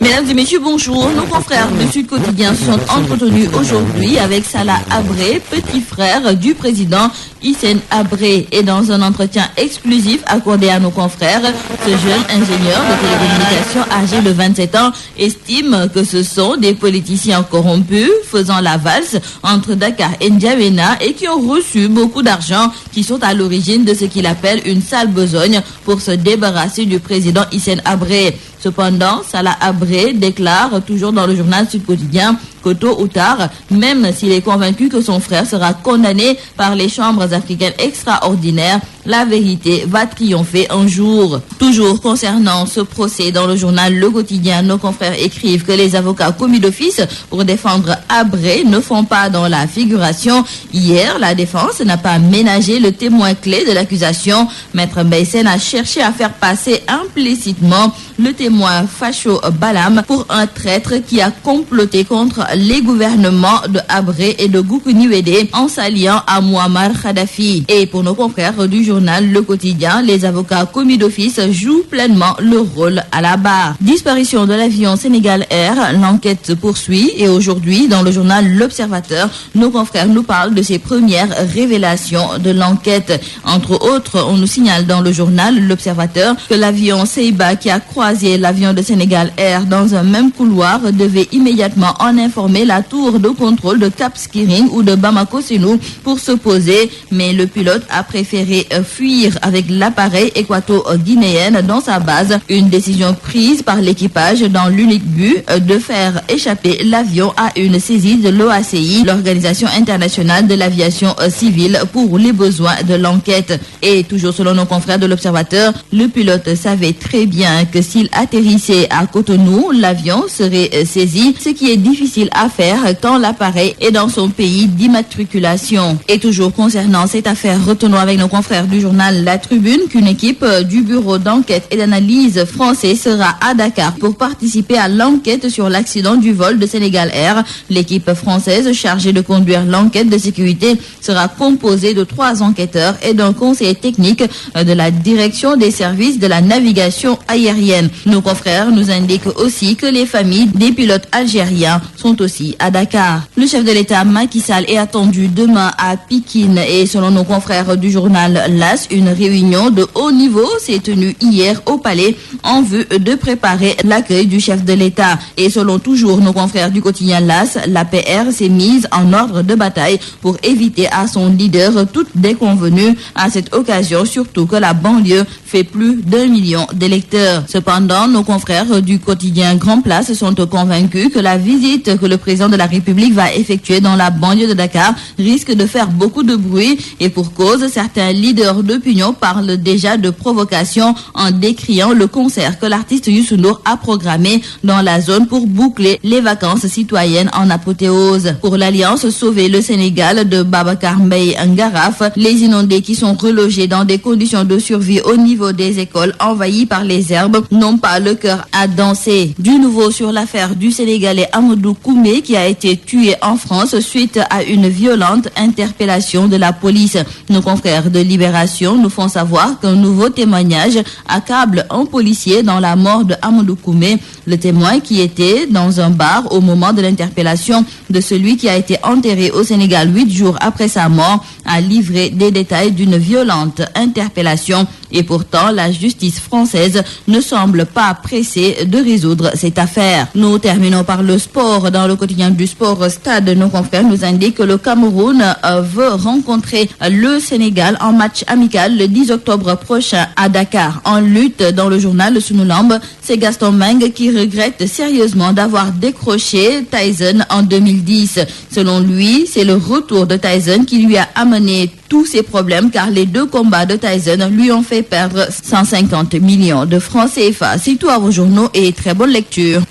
Mesdames et messieurs, bonjour. Nos confrères de Sud Quotidien sont entretenus aujourd'hui avec Salah Habré, petit frère du président Hissène Habré. Et dans un entretien exclusif accordé à nos confrères, ce jeune ingénieur de télécommunications âgé de 27 ans estime que ce sont des politiciens corrompus faisant la valse entre Dakar et N'Djamena et qui ont reçu beaucoup d'argent, qui sont à l'origine de ce qu'il appelle une sale besogne pour se débarrasser du président Hissène Habré. Cependant, Salah Habré déclare toujours dans le journal Sud Quotidien que tôt ou tard, même s'il est convaincu que son frère sera condamné par les chambres africaines extraordinaires, la vérité va triompher un jour. Toujours concernant ce procès, dans le journal Le Quotidien, nos confrères écrivent que les avocats commis d'office pour défendre Habré ne font pas dans la figuration. Hier, la défense n'a pas ménagé le témoin clé de l'accusation. Maître Mbaïsen a cherché à faire passer implicitement le témoin Facho Balam pour un traître qui a comploté contre les gouvernements de Habré et de Goukouni-Wédé en s'alliant à Muammar Kadhafi. Et pour nos confrères du journal Le Quotidien, les avocats commis d'office jouent pleinement leur rôle à la barre. Disparition de l'avion Sénégal Air, l'enquête se poursuit et aujourd'hui, dans le journal L'Observateur, nos confrères nous parlent de ces premières révélations de l'enquête. Entre autres, on nous signale dans le journal L'Observateur que l'avion Seiba qui a croisé l'avion de Sénégal Air dans un même couloir devait immédiatement en informer la tour de contrôle de Cap Skirring ou de Bamako-Sénou pour se poser, mais le pilote a préféré fuir avec l'appareil équato-guinéen dans sa base, une décision prise par l'équipage dans l'unique but de faire échapper l'avion à une saisie de l'OACI, l'Organisation internationale de l'aviation civile, pour les besoins de l'enquête. Et toujours selon nos confrères de l'Observateur, le pilote savait très bien que s'il atterrissait à Cotonou, l'avion serait saisi, ce qui est difficile à faire tant l'appareil est dans son pays d'immatriculation. Et toujours concernant cette affaire, retenons avec nos confrères du journal La Tribune qu'une équipe du bureau d'enquête et d'analyse français sera à Dakar pour participer à l'enquête sur l'accident du vol de Sénégal Air. L'équipe française chargée de conduire l'enquête de sécurité sera composée de 3 enquêteurs et d'un conseiller technique de la direction des services de la navigation aérienne. Nos confrères nous indiquent aussi que les familles des pilotes algériens sont aussi à Dakar. Le chef de l'État Macky Sall est attendu demain à Pikine et selon nos confrères du journal L'As, une réunion de haut niveau s'est tenue hier au palais en vue de préparer l'accueil du chef de l'État. Et selon toujours nos confrères du quotidien L'As, l'APR s'est mise en ordre de bataille pour éviter à son leader toute déconvenue à cette occasion, surtout que la banlieue fait plus d'1 million d'électeurs. Cependant, nos confrères du quotidien Grand Place sont convaincus que la visite que le président de la République va effectuer dans la banlieue de Dakar risque de faire beaucoup de bruit et pour cause, certains leaders d'opinion parlent déjà de provocation en décriant le concert que l'artiste Youssou N'Dour a programmé dans la zone pour boucler les vacances citoyennes en apothéose. Pour l'Alliance Sauver le Sénégal de Babacar Mbaye Ngaraf, les inondés qui sont relogés dans des conditions de survie au niveau des écoles envahies par les herbes n'ont pas le cœur à danser. Du nouveau sur l'affaire du Sénégalais Amadou Koumé qui a été tué en France suite à une violente interpellation de la police. Nos confrères de Libération nous font savoir qu'un nouveau témoignage accable un policier dans la mort de Amadou Koumé. Le témoin qui était dans un bar au moment de l'interpellation de celui qui a été enterré au Sénégal 8 jours après sa mort a livré des détails d'une violente interpellation. Et pourtant, la justice française ne semble pas pressée de résoudre cette affaire. Nous terminons par le sport. Dans le quotidien du sport Stade, nos confrères nous indiquent que le Cameroun veut rencontrer le Sénégal en match amical le 10 octobre prochain à Dakar. En lutte, dans le journal Sunu Lamb, c'est Gaston Meng qui regrette sérieusement d'avoir décroché Tyson en 2010. Selon lui, c'est le retour de Tyson qui lui a amené tous ses problèmes car les 2 combats de Tyson lui ont fait perdre 150 millions de francs CFA. C'est tout à vos journaux et très bonne lecture.